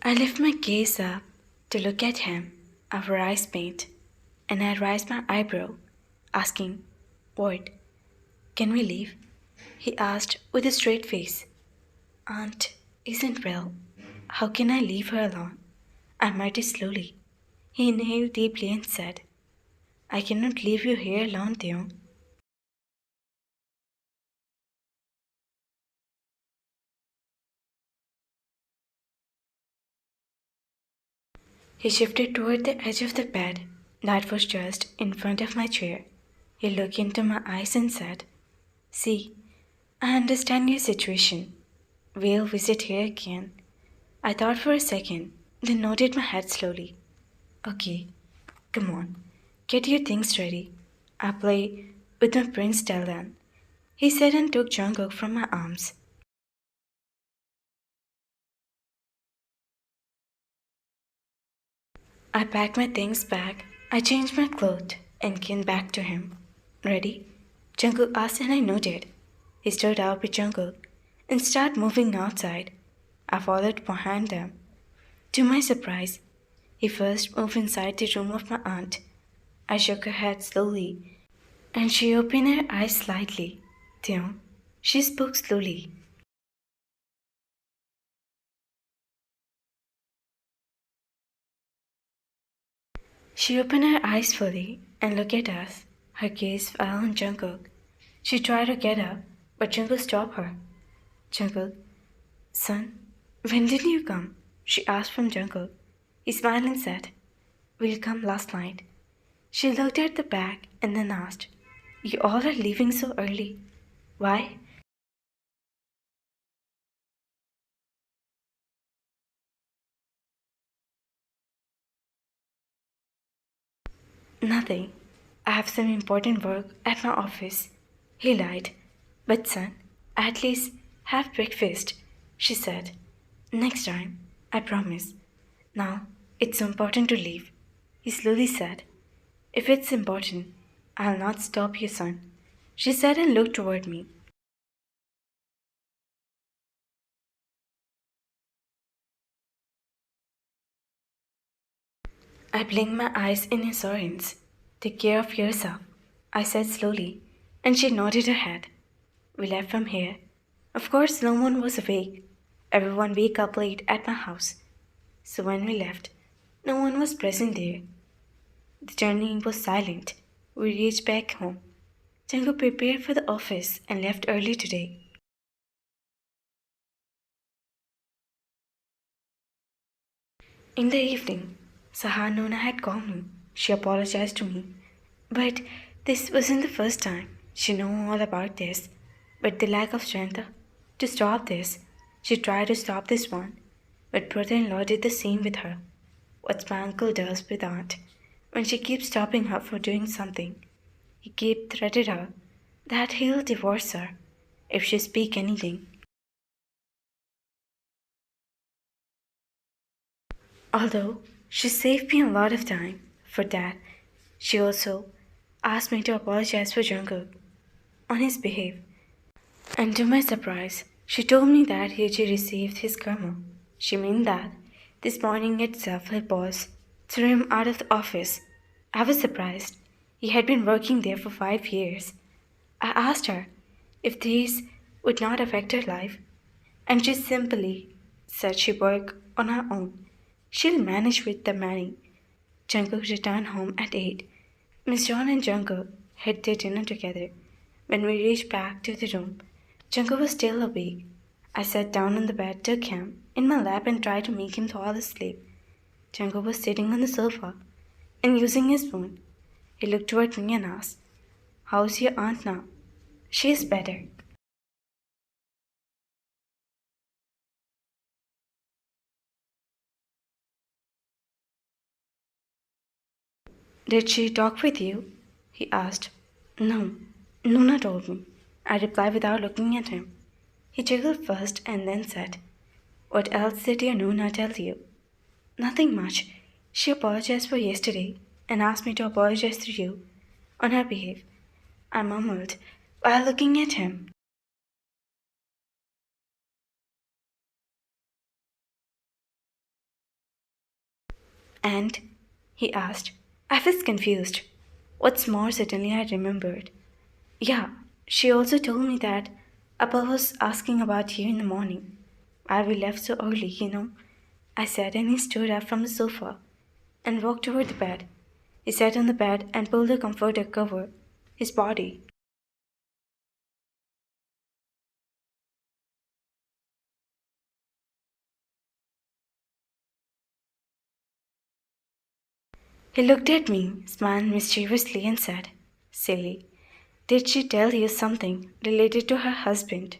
I lift my gaze up to look at him, our eyes meet, and I raise my eyebrow, asking, "What? Can we leave?" He asked with a straight face. "Aunt isn't well. How can I leave her alone?" I muttered slowly. He inhaled deeply and said, "I cannot leave you here alone, Theo." He shifted toward the edge of the bed that was just in front of my chair. He looked into my eyes and said, "See, I understand your situation. We'll visit here again." I thought for a second, then nodded my head slowly. "Okay, come on, get your things ready. I'll play with my prince till then," he said and took Jungkook from my arms. I packed my things back, I changed my clothes, and came back to him. "Ready?" Jungkook asked and I nodded. He stood up with Jungkook and started moving outside. I followed behind them. To my surprise, he first moved inside the room of my aunt. I shook her head slowly, and she opened her eyes slightly. Then she spoke slowly. She opened her eyes fully and looked at us. Her gaze fell on Jungkook. She tried to get up, but Jungkook stopped her. "Jungkook, son, when did you come?" she asked from Jungkook. He smiled and said, "We'll come last night." She looked at the bag and then asked, "You all are leaving so early. Why?" "Nothing. I have some important work at my office." He lied. "But son, at least have breakfast," she said. "Next time, I promise. Now, it's so important to leave," he slowly said. "If it's important, I'll not stop you, son," she said and looked toward me. I blinked my eyes in assurance. "Take care of yourself," I said slowly, and she nodded her head. We left from here. Of course, no one was awake. Everyone woke up late at my house. So when we left, no one was present there. The journey was silent. We reached back home. Tango prepared for the office and left early today. In the evening, Sahanona had called me. She apologized to me. But this wasn't the first time. She knew all about this. But the lack of strength to stop this. She tried to stop this one. But brother-in-law did the same with her. What my uncle does with aunt when she keeps stopping her for doing something. He keeps threatening her that he'll divorce her if she speak anything. Although she saved me a lot of time for that, she also asked me to apologize for Jungkook on his behalf. And to my surprise, she told me that he had received his karma. She meant that this morning itself her boss threw him out of the office. I was surprised. He had been working there for 5 years. I asked her if these would not affect her life, and she simply said she worked on her own. She'll manage with the money. Jungkook returned home at 8. Miss John and Jungkook had their dinner together. When we reached back to the room, Jungkook was still awake. I sat down on the bed, took him in my lap, and tried to make him fall asleep. Jungkook was sitting on the sofa and using his phone. He looked toward me and asked, "How's your aunt now?" "She is better." "Did she talk with you?" he asked. "No, Nuna told me," I replied without looking at him. He chuckled first and then said, "What else did your Nuna tell you?" "Nothing much. She apologized for yesterday and asked me to apologize to you on her behalf," I mumbled while looking at him. And? He asked. I was confused. What's more, suddenly I remembered. Yeah, she also told me that Appa was asking about you in the morning. Why we left so early. I said, and he stood up from the sofa and walked toward the bed. He sat on the bed and pulled the comforter cover his body. He looked at me, smiled mischievously, and said, Silly, did she tell you something related to her husband?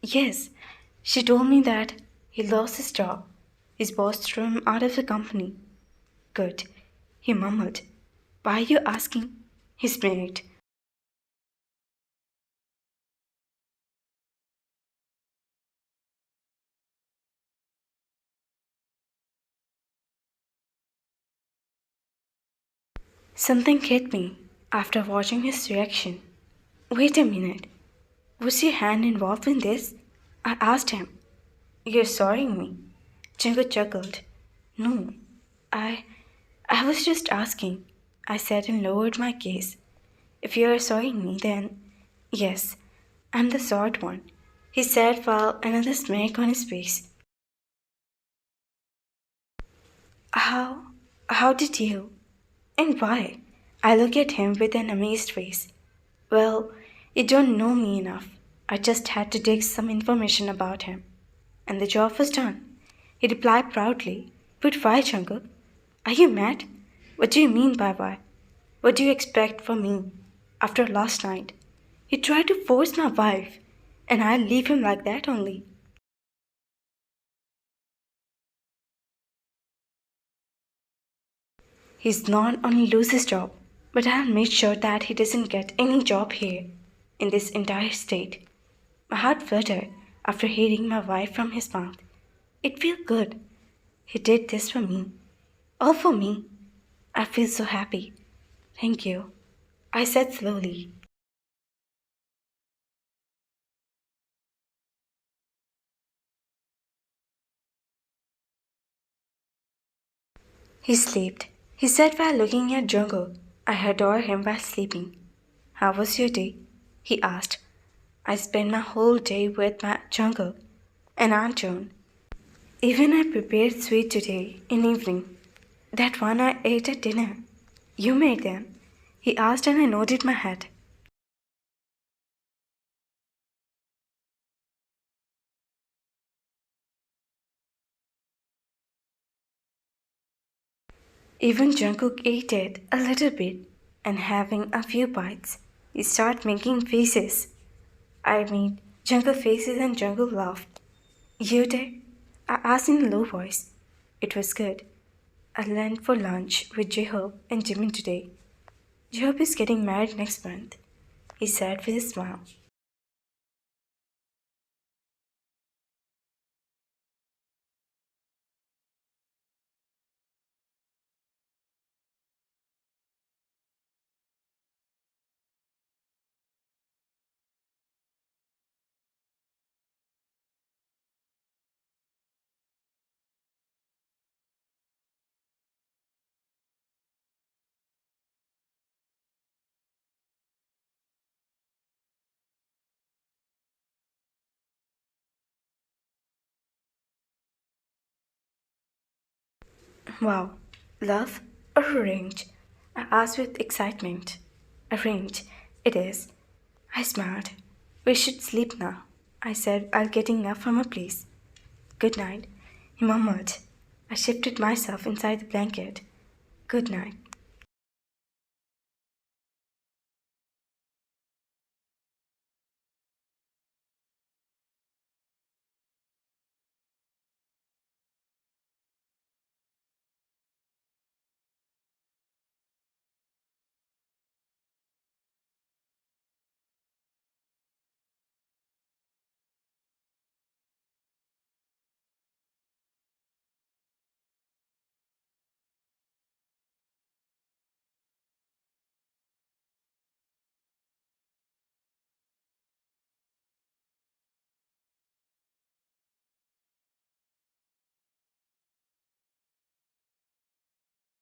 Yes, she told me that he lost his job. His boss threw him out of the company. Good, he mumbled. Why are you asking? He's married. Something hit me after watching his reaction. Wait a minute. Was your hand involved in this? I asked him. You're sorrying me. Jingo chuckled. No, I I was just asking, I said and lowered my gaze. If you're sorrying me, then yes, I'm the sort one, he said while another smirk on his face. How how did you? And why? I look at him with an amazed face. Well, you don't know me enough. I just had to dig some information about him. And the job was done. He replied proudly. But why, Jungkook? Are you mad? What do you mean by why? What do you expect from me? After last night, he tried to force my wife, and I'll leave him like that only. He's not only lose his job, but I'll make sure that he doesn't get any job here, in this entire state. My heart fluttered after hearing my wife from his mouth. It felt good. He did this for me. All for me. I feel so happy. Thank you. I said slowly. He slept. He said while looking at Jungkook. I adore him while sleeping. How was your day? He asked. I spent my whole day with my Jungkook and Aunt Joan. Even I prepared sweet today in evening. That one I ate at dinner. You made them? He asked and I nodded my head. Even Jungkook ate it a little bit and having a few bites, he started making faces. I mean, Jungkook faces and Jungkook laughed. You did? I asked in a low voice. It was good. I went for lunch with J-Hope and Jimin today. J-Hope is getting married next month, he said with a smile. Wow, love or arrange? I asked with excitement. Arrange, it is. I smiled. We should sleep now, I said while getting up from a place. Good night, he murmured. I shifted myself inside the blanket. Good night.